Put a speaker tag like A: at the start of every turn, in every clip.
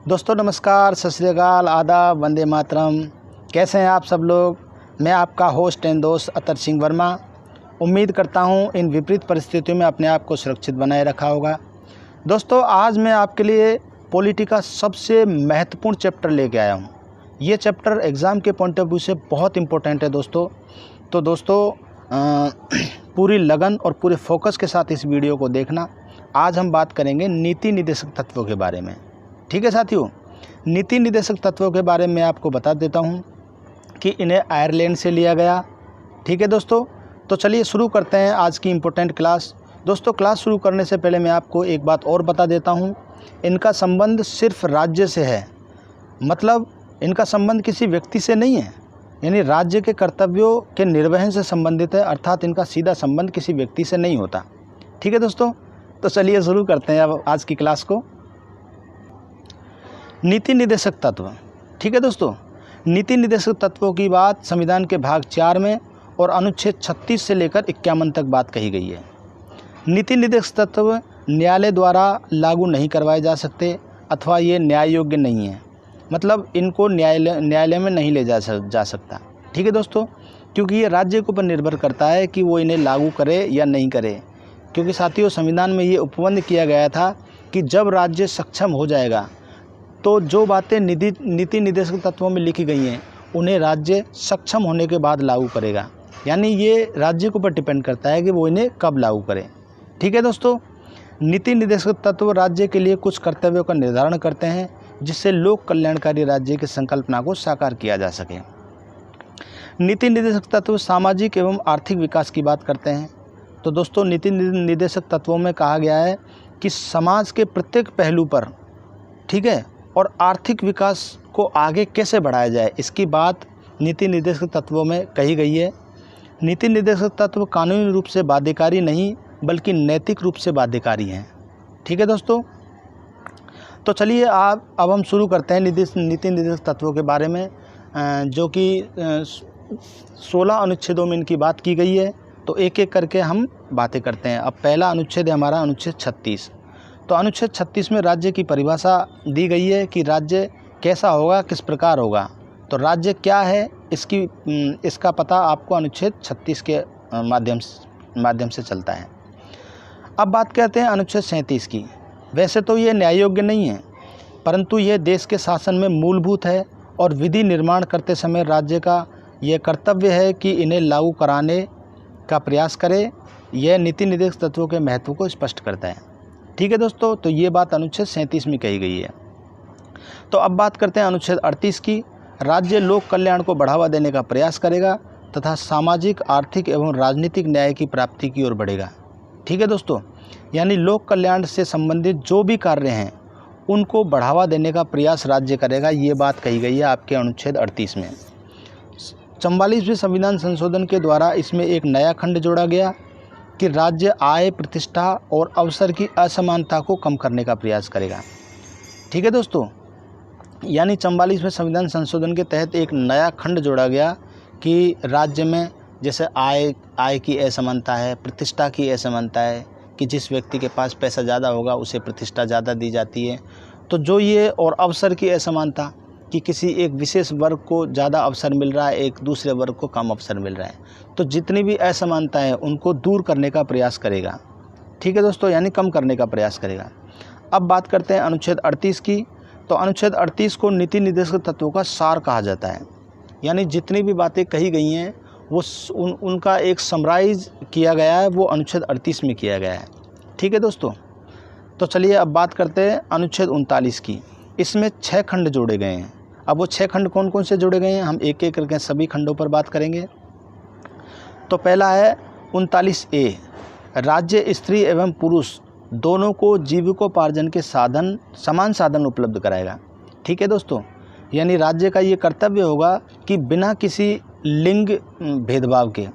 A: दोस्तों नमस्कार, सत श्री अकाल, आदाब, वंदे मातरम। कैसे हैं आप सब लोग। मैं आपका होस्ट एंड दोस्त अतर सिंह वर्मा। उम्मीद करता हूं इन विपरीत परिस्थितियों में अपने आप को सुरक्षित बनाए रखा होगा। दोस्तों आज मैं आपके लिए पॉलिटी का सबसे महत्वपूर्ण चैप्टर लेके आया हूं। ये चैप्टर एग्ज़ाम के पॉइंट ऑफ व्यू से बहुत इम्पोर्टेंट है दोस्तों। तो दोस्तों पूरी लगन और पूरे फोकस के साथ इस वीडियो को देखना। आज हम बात करेंगे नीति निर्देशक तत्वों के बारे में। ठीक है साथियों, नीति निर्देशक तत्वों के बारे में आपको बता देता हूं कि इन्हें आयरलैंड से लिया गया। ठीक है दोस्तों, तो चलिए शुरू करते हैं आज की इम्पोर्टेंट क्लास। दोस्तों क्लास शुरू करने से पहले मैं आपको एक बात और बता देता हूं, इनका संबंध सिर्फ राज्य से है, मतलब इनका संबंध किसी व्यक्ति से नहीं है, यानी राज्य के कर्तव्यों के निर्वहन से संबंधित है, अर्थात इनका सीधा संबंध किसी व्यक्ति से नहीं होता। ठीक है दोस्तों, तो चलिए शुरू करते हैं अब आज की क्लास को। नीति निर्देशक तत्व। ठीक है दोस्तों, नीति निर्देशक तत्वों की बात संविधान के भाग 4 में और अनुच्छेद 36 से लेकर 51 तक बात कही गई है। नीति निर्देशक तत्व न्यायालय द्वारा लागू नहीं करवाए जा सकते अथवा ये न्याय योग्य नहीं है, मतलब इनको न्यायालय में नहीं ले जा सकता। ठीक है दोस्तों, क्योंकि ये राज्य के ऊपर निर्भर करता है कि वो इन्हें लागू करे या नहीं करे। क्योंकि साथियों संविधान में ये उपबंध किया गया था कि जब राज्य सक्षम हो जाएगा तो जो बातें नीति निर्देशक तत्वों में लिखी गई हैं उन्हें राज्य सक्षम होने के बाद लागू करेगा, यानी ये राज्य के ऊपर डिपेंड करता है कि वो इन्हें कब लागू करे। ठीक है दोस्तों, नीति निर्देशक तत्व राज्य के लिए कुछ कर्तव्यों का निर्धारण करते हैं जिससे लोक कल्याणकारी राज्य की संकल्पना को साकार किया जा सके। नीति निर्देशक तत्व सामाजिक एवं आर्थिक विकास की बात करते हैं। तो दोस्तों नीति निर्देशक तत्वों में कहा गया है कि समाज के प्रत्येक पहलू पर, ठीक है, और आर्थिक विकास को आगे कैसे बढ़ाया जाए, इसकी बात नीति निर्देशक तत्वों में कही गई है। नीति निर्देशक तत्व कानूनी रूप से बाध्यकारी नहीं बल्कि नैतिक रूप से बाध्यकारी हैं। ठीक है दोस्तों, तो चलिए अब हम शुरू करते हैं नीति निर्देशक तत्वों के बारे में, जो कि 16 अनुच्छेदों में इनकी बात की गई है। तो एक एक करके हम बातें करते हैं। अब पहला अनुच्छेद है हमारा अनुच्छेद 36। तो अनुच्छेद 36 में राज्य की परिभाषा दी गई है कि राज्य कैसा होगा, किस प्रकार होगा। तो राज्य क्या है इसका पता आपको अनुच्छेद 36 के माध्यम से चलता है। अब बात करते हैं अनुच्छेद 37 की। वैसे तो ये न्याय योग्य नहीं है, परंतु ये देश के शासन में मूलभूत है और विधि निर्माण करते समय राज्य का यह कर्तव्य है कि इन्हें लागू कराने का प्रयास करे। यह नीति निर्देशक तत्वों के महत्व को स्पष्ट करता है। ठीक है दोस्तों, तो ये बात अनुच्छेद 37 में कही गई है। तो अब बात करते हैं अनुच्छेद 38 की। राज्य लोक कल्याण को बढ़ावा देने का प्रयास करेगा तथा सामाजिक, आर्थिक एवं राजनीतिक न्याय की प्राप्ति की ओर बढ़ेगा। ठीक है दोस्तों, यानी लोक कल्याण से संबंधित जो भी कार्य हैं उनको बढ़ावा देने का प्रयास राज्य करेगा, ये बात कही गई है आपके अनुच्छेद 38 में। 44वें संविधान संशोधन के द्वारा इसमें एक नया खंड जोड़ा गया कि राज्य आय, प्रतिष्ठा और अवसर की असमानता को कम करने का प्रयास करेगा। ठीक है दोस्तों, यानी 44वें संविधान संशोधन के तहत एक नया खंड जोड़ा गया कि राज्य में जैसे आय की असमानता है, प्रतिष्ठा की असमानता है कि जिस व्यक्ति के पास पैसा ज़्यादा होगा उसे प्रतिष्ठा ज़्यादा दी जाती है। तो जो ये और अवसर की असमानता कि किसी एक विशेष वर्ग को ज़्यादा अवसर मिल रहा है, एक दूसरे वर्ग को कम अवसर मिल रहा है, तो जितनी भी असमानता है उनको दूर करने का प्रयास करेगा। ठीक है दोस्तों, यानी कम करने का प्रयास करेगा। अब बात करते हैं अनुच्छेद 38 की। तो अनुच्छेद 38 को नीति निर्देशक तत्वों का सार कहा जाता है, यानी जितनी भी बातें कही गई हैं वो उनका एक समराइज किया गया है, वो अनुच्छेद 38 में किया गया है। ठीक है दोस्तों, तो चलिए अब बात करते हैं अनुच्छेद 39 की। इसमें 6 खंड जोड़े गए हैं। अब वो 6 खंड कौन कौन से जोड़े गए हैं, हम एक एक करके सभी खंडों पर बात करेंगे। तो पहला है 39A, राज्य स्त्री एवं पुरुष दोनों को जीविकोपार्जन के समान साधन उपलब्ध कराएगा। ठीक है दोस्तों, यानी राज्य का ये कर्तव्य होगा कि बिना किसी लिंग भेदभाव के,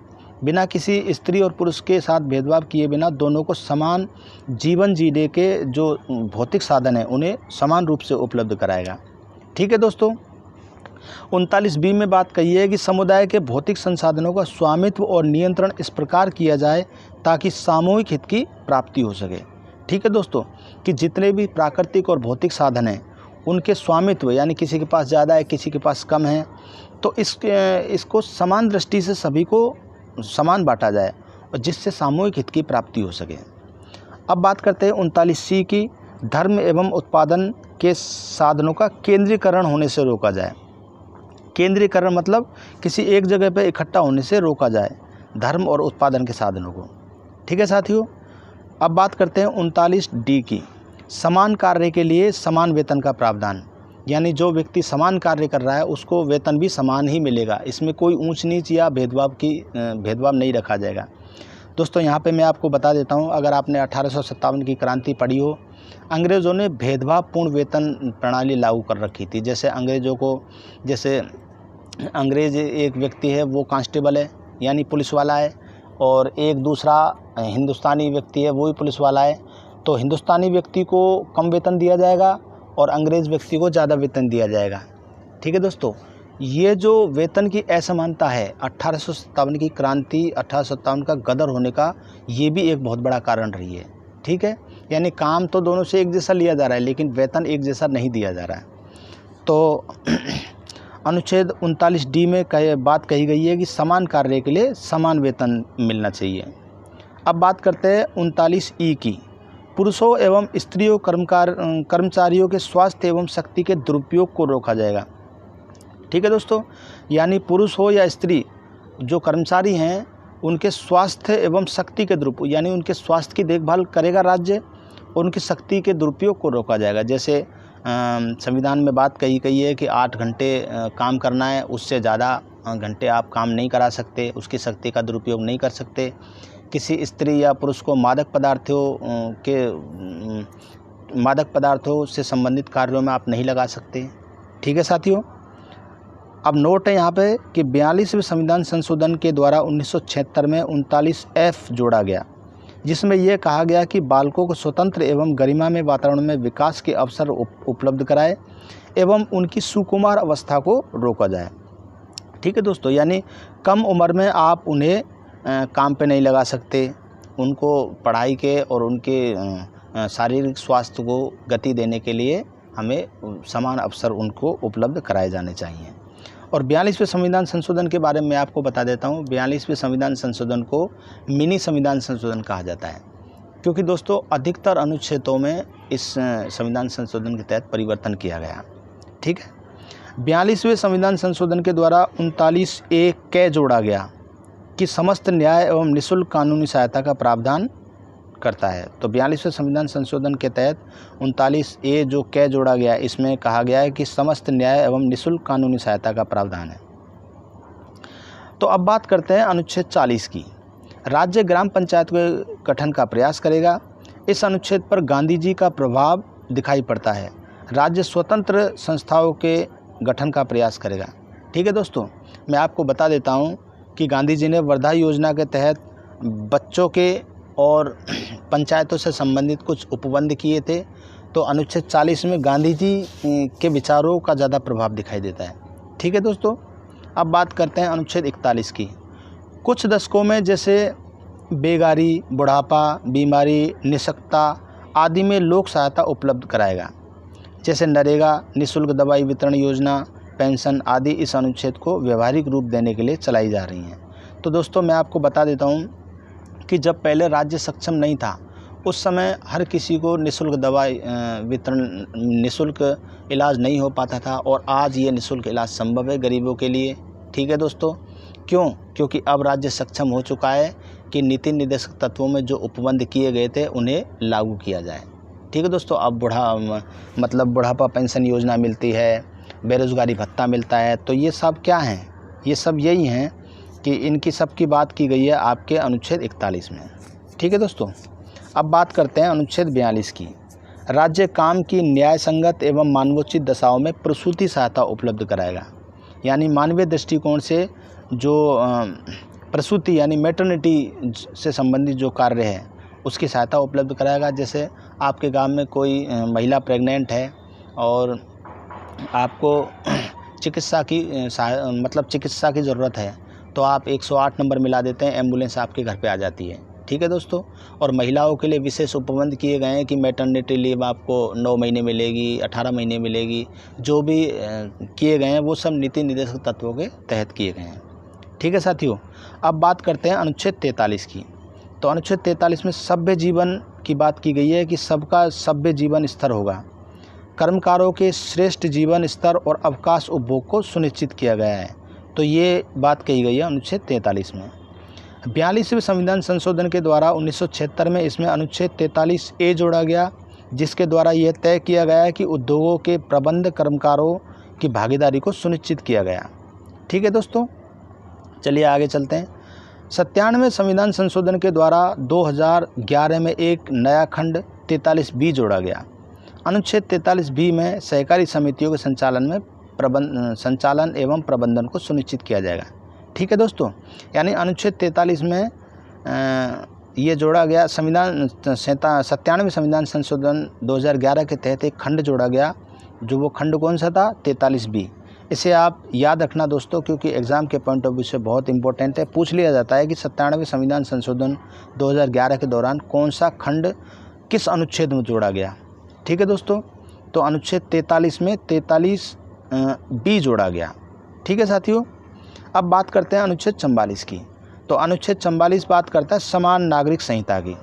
A: बिना किसी स्त्री और पुरुष के साथ भेदभाव किए बिना दोनों को समान जीवन जीने के जो भौतिक साधन हैं उन्हें समान रूप से उपलब्ध कराएगा। ठीक है दोस्तों, 39B में बात कही है कि समुदाय के भौतिक संसाधनों का स्वामित्व और नियंत्रण इस प्रकार किया जाए ताकि सामूहिक हित की प्राप्ति हो सके। ठीक है दोस्तों, कि जितने भी प्राकृतिक और भौतिक साधन हैं उनके स्वामित्व यानी किसी के पास ज़्यादा है, किसी के पास कम है, तो इसको समान दृष्टि से सभी को समान बांटा जाए और जिससे सामूहिक हित की प्राप्ति हो सके। अब बात करते हैं 39C की, धर्म एवं उत्पादन के साधनों का केंद्रीकरण होने से रोका जाए। केंद्रीकरण मतलब किसी एक जगह पर इकट्ठा होने से रोका जाए धर्म और उत्पादन के साधनों को। ठीक है साथियों। अब बात करते हैं 39D की, समान कार्य के लिए समान वेतन का प्रावधान। यानी जो व्यक्ति समान कार्य कर रहा है उसको वेतन भी समान ही मिलेगा, इसमें कोई ऊंच नीच या भेदभाव नहीं रखा जाएगा। दोस्तों यहाँ पे मैं आपको बता देता हूँ, अगर आपने 1857 की क्रांति पढ़ी हो, अंग्रेज़ों ने भेदभावपूर्ण वेतन प्रणाली लागू कर रखी थी। जैसे अंग्रेज़ एक व्यक्ति है वो कांस्टेबल है यानी पुलिस वाला है, और एक दूसरा हिंदुस्तानी व्यक्ति है वो भी पुलिस वाला है, तो हिंदुस्तानी व्यक्ति को कम वेतन दिया जाएगा और अंग्रेज़ व्यक्ति को ज़्यादा वेतन दिया जाएगा। ठीक है दोस्तों, ये जो वेतन की असमानता है 1857 की क्रांति, 1857 का गदर होने का, ये भी एक बहुत बड़ा कारण रही है। ठीक है, यानी काम तो दोनों से एक जैसा लिया जा रहा है लेकिन वेतन एक जैसा नहीं दिया जा रहा है। तो अनुच्छेद 39D में बात कही गई है कि समान कार्य के लिए समान वेतन मिलना चाहिए। अब बात करते हैं 39E की, पुरुषों एवं स्त्रियों कर्मचारियों के स्वास्थ्य एवं शक्ति के दुरुपयोग को रोका जाएगा। ठीक है दोस्तों, यानी पुरुष हो या स्त्री, जो कर्मचारी हैं उनके स्वास्थ्य एवं शक्ति के दुरुपयोग, यानी उनके स्वास्थ्य की देखभाल करेगा राज्य और उनकी शक्ति के दुरुपयोग को रोका जाएगा। जैसे संविधान में बात कही गई है कि 8 घंटे काम करना है, उससे ज़्यादा घंटे आप काम नहीं करा सकते, उसकी शक्ति का दुरुपयोग नहीं कर सकते। किसी स्त्री या पुरुष को मादक पदार्थों से संबंधित कार्यों में आप नहीं लगा सकते। ठीक है साथियों। अब नोट है यहाँ पे कि 42वें संविधान संशोधन के द्वारा 1976 में 39F जोड़ा गया, जिसमें यह कहा गया कि बालकों को स्वतंत्र एवं गरिमामय वातावरण में विकास के अवसर उपलब्ध कराए एवं उनकी सुकुमार अवस्था को रोका जाए। ठीक है दोस्तों, यानी कम उम्र में आप उन्हें काम पे नहीं लगा सकते, उनको पढ़ाई के और उनके शारीरिक स्वास्थ्य को गति देने के लिए हमें समान अवसर उनको उपलब्ध कराए जाने चाहिए। और 42वें संविधान संशोधन के बारे में आपको बता देता हूँ। 42वें संविधान संशोधन को मिनी संविधान संशोधन कहा जाता है, क्योंकि दोस्तों अधिकतर अनुच्छेदों में इस संविधान संशोधन के तहत परिवर्तन किया गया। ठीक है, 42वें संविधान संशोधन के द्वारा 39A कै जोड़ा गया कि समस्त न्याय एवं निःशुल्क कानूनी सहायता का प्रावधान करता है। तो 42वें संविधान संशोधन के तहत 39A जो कै जोड़ा गया, इसमें कहा गया है कि समस्त न्याय एवं निःशुल्क कानूनी सहायता का प्रावधान है। तो अब बात करते हैं अनुच्छेद 40 की, राज्य ग्राम पंचायत के गठन का प्रयास करेगा। इस अनुच्छेद पर गांधी जी का प्रभाव दिखाई पड़ता है। राज्य स्वतंत्र संस्थाओं के गठन का प्रयास करेगा। ठीक है दोस्तों, मैं आपको बता देता हूँ कि गांधी जी ने वर्धा योजना के तहत बच्चों के और पंचायतों से संबंधित कुछ उपबंध किए थे। तो अनुच्छेद 40 में गांधी जी के विचारों का ज़्यादा प्रभाव दिखाई देता है। ठीक है दोस्तों, अब बात करते हैं अनुच्छेद 41 की। कुछ दशकों में जैसे बेगारी, बुढ़ापा, बीमारी, निःशक्तता आदि में लोक सहायता उपलब्ध कराएगा। जैसे नरेगा, निःशुल्क दवाई वितरण योजना, पेंशन आदि इस अनुच्छेद को व्यवहारिक रूप देने के लिए चलाई जा रही हैं। तो दोस्तों मैं आपको बता देता हूँ कि जब पहले राज्य सक्षम नहीं था, उस समय हर किसी को निःशुल्क दवाई वितरण, निःशुल्क इलाज नहीं हो पाता था, और आज ये निःशुल्क इलाज संभव है गरीबों के लिए। ठीक है दोस्तों, क्यों? क्योंकि अब राज्य सक्षम हो चुका है कि नीति निर्देशक तत्वों में जो उपबंध किए गए थे उन्हें लागू किया जाए। ठीक है दोस्तों, अब बुढ़ापा पेंशन योजना मिलती है, बेरोज़गारी भत्ता मिलता है। तो ये सब क्या हैं? ये सब यही हैं कि इनकी सब की बात की गई है आपके अनुच्छेद 41 में। ठीक है दोस्तों, अब बात करते हैं अनुच्छेद 42 की। राज्य काम की न्याय संगत एवं मानवोचित दशाओं में प्रसूति सहायता उपलब्ध कराएगा। यानी मानवीय दृष्टिकोण से जो प्रसूति यानी मैटरनिटी से संबंधित जो कार्य है उसकी सहायता उपलब्ध कराएगा। जैसे आपके गांव में कोई महिला प्रेग्नेंट है और आपको चिकित्सा की ज़रूरत है, तो आप 108 नंबर मिला देते हैं, एम्बुलेंस आपके घर पे आ जाती है। ठीक है दोस्तों। और महिलाओं के लिए विशेष उपबंध किए गए हैं कि मैटरनिटी लीव आपको 9 महीने मिलेगी, 18 महीने मिलेगी, जो भी किए गए हैं वो सब नीति निर्देशक तत्वों के तहत किए गए हैं। ठीक है साथियों, अब बात करते हैं अनुच्छेद 43 की। तो अनुच्छेद 43 में सभ्य जीवन की बात की गई है कि सबका सभ्य जीवन स्तर होगा, कर्मकारों के श्रेष्ठ जीवन स्तर और अवकाश उपभोग को सुनिश्चित किया गया है। तो ये बात कही गई है अनुच्छेद 43 में। 42वें संविधान संशोधन के द्वारा 1976 में इसमें अनुच्छेद 43A जोड़ा गया, जिसके द्वारा यह तय किया गया कि उद्योगों के प्रबंध कर्मकारों की भागीदारी को सुनिश्चित किया गया। ठीक है दोस्तों, चलिए आगे चलते हैं। 97वें संविधान संशोधन के द्वारा 2011 में एक नया खंड 43B जोड़ा गया। अनुच्छेद 43B में सहकारी समितियों के संचालन एवं प्रबंधन को सुनिश्चित किया जाएगा। ठीक है दोस्तों, यानी अनुच्छेद 43 में ये जोड़ा गया। 97वें संविधान संशोधन 2011 के तहत एक खंड जोड़ा गया, जो वो खंड कौन सा था? 43B। इसे आप याद रखना दोस्तों, क्योंकि एग्ज़ाम के पॉइंट ऑफ व्यू से बहुत इंपॉर्टेंट है। पूछ लिया जाता है कि 97वें संविधान संशोधन 2011 के दौरान कौन सा खंड किस अनुच्छेद में जोड़ा गया। ठीक है दोस्तों, तो अनुच्छेद 43 में 43B जोड़ा गया। ठीक है साथियों, अब बात करते हैं अनुच्छेद 44 की। तो अनुच्छेद 44 बात करता है समान नागरिक संहिता की।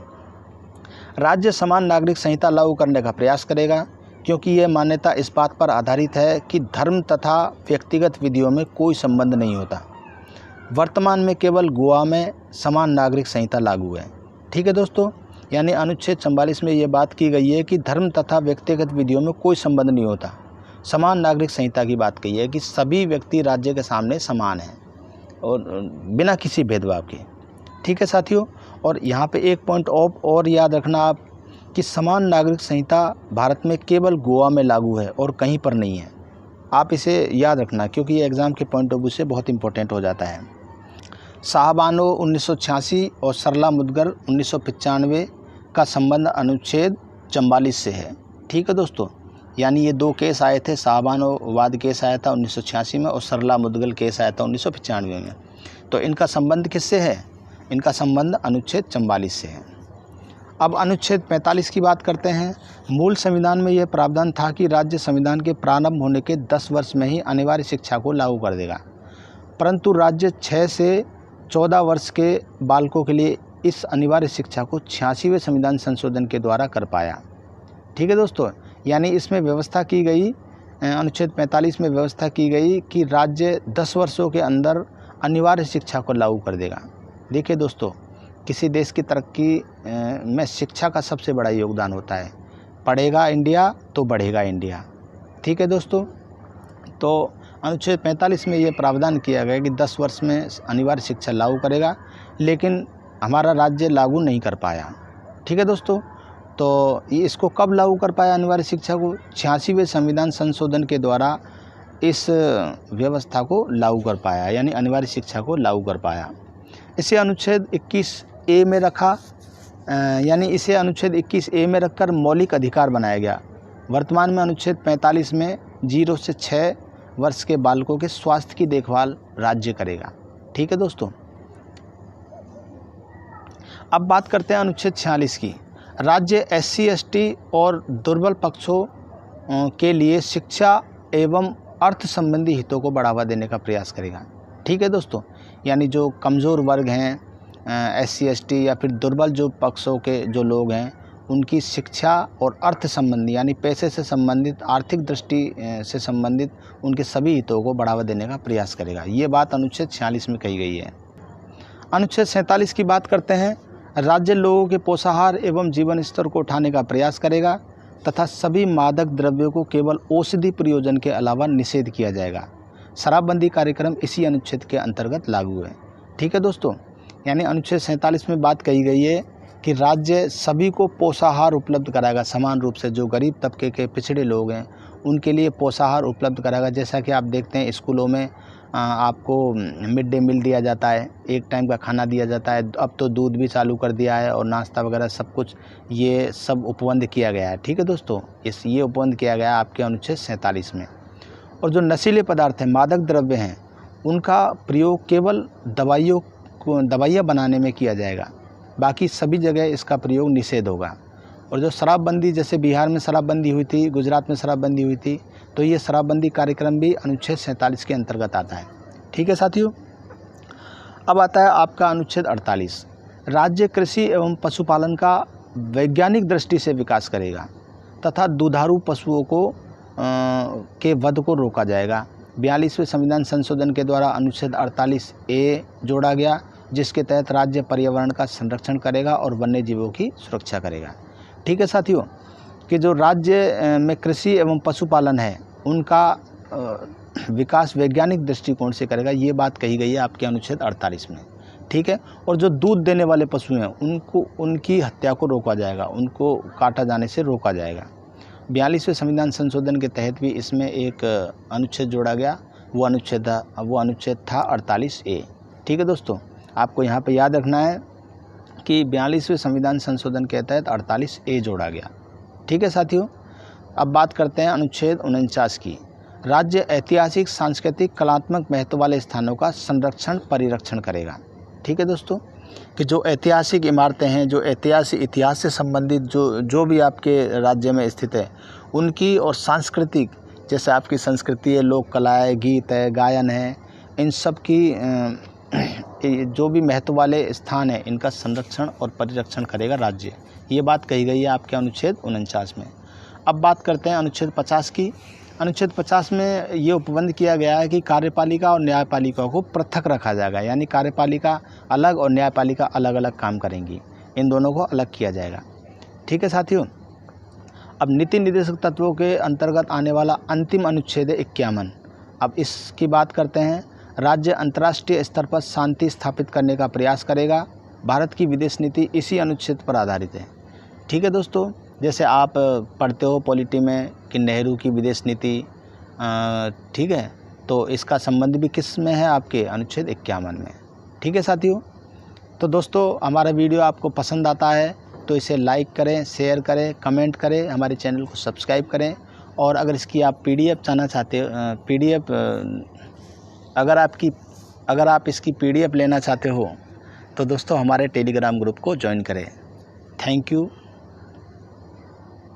A: राज्य समान नागरिक संहिता लागू करने का प्रयास करेगा, क्योंकि यह मान्यता इस बात पर आधारित है कि धर्म तथा व्यक्तिगत विधियों में कोई संबंध नहीं होता। वर्तमान में केवल गोवा में समान नागरिक संहिता लागू है। ठीक है दोस्तों, यानी अनुच्छेद 44 में ये बात की गई है कि धर्म तथा व्यक्तिगत विधियों में कोई संबंध नहीं होता। समान नागरिक संहिता की बात कही है कि सभी व्यक्ति राज्य के सामने समान हैं और बिना किसी भेदभाव के। ठीक है साथियों, और यहाँ पे एक पॉइंट और याद रखना आप कि समान नागरिक संहिता भारत में केवल गोवा में लागू है और कहीं पर नहीं है। आप इसे याद रखना, क्योंकि ये एग्ज़ाम के पॉइंट ऑफ व्यू से बहुत इंपॉर्टेंट हो जाता है। साहबानो 1986 और सरला मुद्गल 1995 का संबंध अनुच्छेद 44 से है। ठीक है दोस्तों, यानी ये दो केस आए थे। साहबानो वाद केस आया था 1986 में और सरला मुद्गल केस आया था 1995 में। तो इनका संबंध किससे है? इनका संबंध अनुच्छेद 44 से है। अब अनुच्छेद 45 की बात करते हैं। मूल संविधान में यह प्रावधान था कि राज्य संविधान के प्रारंभ होने के 10 वर्ष में ही अनिवार्य शिक्षा को लागू कर देगा, परंतु राज्य 6 से 14 वर्ष के बालकों के लिए इस अनिवार्य शिक्षा को 86वें संविधान संशोधन के द्वारा कर पाया। ठीक है दोस्तों, यानी इसमें व्यवस्था की गई, अनुच्छेद 45 में व्यवस्था की गई कि राज्य 10 वर्षों के अंदर अनिवार्य शिक्षा को लागू कर देगा। देखिए दोस्तों, किसी देश की तरक्की में शिक्षा का सबसे बड़ा योगदान होता है। पढ़ेगा इंडिया तो बढ़ेगा इंडिया। ठीक है दोस्तों, तो अनुच्छेद 45 में ये प्रावधान किया गया कि 10 वर्ष में अनिवार्य शिक्षा लागू करेगा, लेकिन हमारा राज्य लागू नहीं कर पाया। ठीक है दोस्तों, तो ये इसको कब लागू कर पाया अनिवार्य शिक्षा को? 86वें संविधान संशोधन के द्वारा इस व्यवस्था को लागू कर पाया, यानी अनिवार्य शिक्षा को लागू कर पाया। इसे अनुच्छेद 21A में रखा, यानी इसे अनुच्छेद 21A में रखकर मौलिक अधिकार बनाया गया। वर्तमान में अनुच्छेद 45 में 0 से 6 वर्ष के बालकों के स्वास्थ्य की देखभाल राज्य करेगा। ठीक है दोस्तों, अब बात करते हैं अनुच्छेद 46 की। राज्य SC ST और दुर्बल पक्षों के लिए शिक्षा एवं अर्थ संबंधी हितों को बढ़ावा देने का प्रयास करेगा। ठीक है दोस्तों, यानी जो कमज़ोर वर्ग हैं, SC ST या फिर दुर्बल जो पक्षों के जो लोग हैं, उनकी शिक्षा और अर्थ संबंधी यानी पैसे से संबंधित, आर्थिक दृष्टि से संबंधित उनके सभी हितों को बढ़ावा देने का प्रयास करेगा। ये बात अनुच्छेद 46 में कही गई है। अनुच्छेद 47 की बात करते हैं। राज्य लोगों के पोषाहार एवं जीवन स्तर को उठाने का प्रयास करेगा तथा सभी मादक द्रव्यों को केवल औषधि प्रयोजन के अलावा निषेध किया जाएगा। शराबबंदी कार्यक्रम इसी अनुच्छेद के अंतर्गत लागू है। ठीक है दोस्तों, यानी अनुच्छेद 47 में बात कही गई है कि राज्य सभी को पोषाहार उपलब्ध कराएगा समान रूप से। जो गरीब तबके के पिछड़े लोग हैं उनके लिए पोषाहार उपलब्ध कराएगा। जैसा कि आप देखते हैं स्कूलों में आपको मिड डे मील दिया जाता है, एक टाइम का खाना दिया जाता है। अब तो दूध भी चालू कर दिया है और नाश्ता वगैरह सब कुछ, ये सब उपबंध किया गया है। ठीक है दोस्तों, ये उपबंध किया गया है आपके अनुच्छेद 47 में। और जो नशीले पदार्थ हैं, मादक द्रव्य हैं, उनका प्रयोग केवल दवाइयाँ बनाने में किया जाएगा। बाकी सभी जगह इसका प्रयोग निषेध होगा। और जो शराबबंदी, जैसे बिहार में शराबबंदी हुई थी, गुजरात में शराबबंदी हुई थी, तो ये शराबबंदी कार्यक्रम भी अनुच्छेद 47 के अंतर्गत आता है। ठीक है साथियों। अब आता है आपका अनुच्छेद 48। राज्य कृषि एवं पशुपालन का वैज्ञानिक दृष्टि से विकास करेगा तथा दुधारू पशुओं को के वध को रोका जाएगा। 42वें संविधान संशोधन के द्वारा अनुच्छेद 48A जोड़ा गया, जिसके तहत राज्य पर्यावरण का संरक्षण करेगा और वन्य जीवों की सुरक्षा करेगा। ठीक है साथियों, कि जो राज्य में कृषि एवं पशुपालन है उनका विकास वैज्ञानिक दृष्टिकोण से करेगा, ये बात कही गई है आपके अनुच्छेद 48 में। ठीक है। और जो दूध देने वाले पशु हैं उनको, उनकी हत्या को रोका जाएगा, उनको काटा जाने से रोका जाएगा। 42वें संविधान संशोधन के तहत भी इसमें एक अनुच्छेद जोड़ा गया, वो अनुच्छेद था 48A। ठीक है दोस्तों, आपको यहाँ पे याद रखना है कि 42वें संविधान संशोधन के तहत 48A जोड़ा गया। ठीक है साथियों। अब बात करते हैं अनुच्छेद 49 की। राज्य ऐतिहासिक, सांस्कृतिक, कलात्मक महत्व वाले स्थानों का संरक्षण परिरक्षण करेगा। ठीक है दोस्तों, कि जो ऐतिहासिक इमारतें हैं, जो इतिहास से संबंधित जो भी आपके राज्य में स्थित है उनकी, और सांस्कृतिक, जैसे आपकी संस्कृति है, लोक कला है, गीत है, गायन है, इन सब की जो भी महत्व वाले स्थान है इनका संरक्षण और परिरक्षण करेगा राज्य। ये बात कही गई है आपके अनुच्छेद 49 में। अब बात करते हैं अनुच्छेद 50 की। अनुच्छेद 50 में ये उपबंध किया गया है कि कार्यपालिका और न्यायपालिका को पृथक रखा जाएगा, यानी कार्यपालिका अलग और न्यायपालिका अलग अलग काम करेंगी, इन दोनों को अलग किया जाएगा। ठीक है साथियों। अब नीति निर्देशक तत्वों के अंतर्गत आने वाला अंतिम अनुच्छेद है 51। अब इसकी बात करते हैं। राज्य अंतर्राष्ट्रीय स्तर पर शांति स्थापित करने का प्रयास करेगा। भारत की विदेश नीति इसी अनुच्छेद पर आधारित है। ठीक है दोस्तों, जैसे आप पढ़ते हो पॉलिटी में कि नेहरू की विदेश नीति, ठीक है, तो इसका संबंध भी किस में है, आपके अनुच्छेद 51 में। ठीक है साथियों। तो दोस्तों, हमारा वीडियो आपको पसंद आता है तो इसे लाइक करें, शेयर करें, कमेंट करें, हमारे चैनल को सब्सक्राइब करें। और अगर इसकी आप PDF चाहना चाहते हो, PDF अगर आप इसकी PDF लेना चाहते हो तो दोस्तों हमारे टेलीग्राम ग्रुप को ज्वाइन करें। Thank you.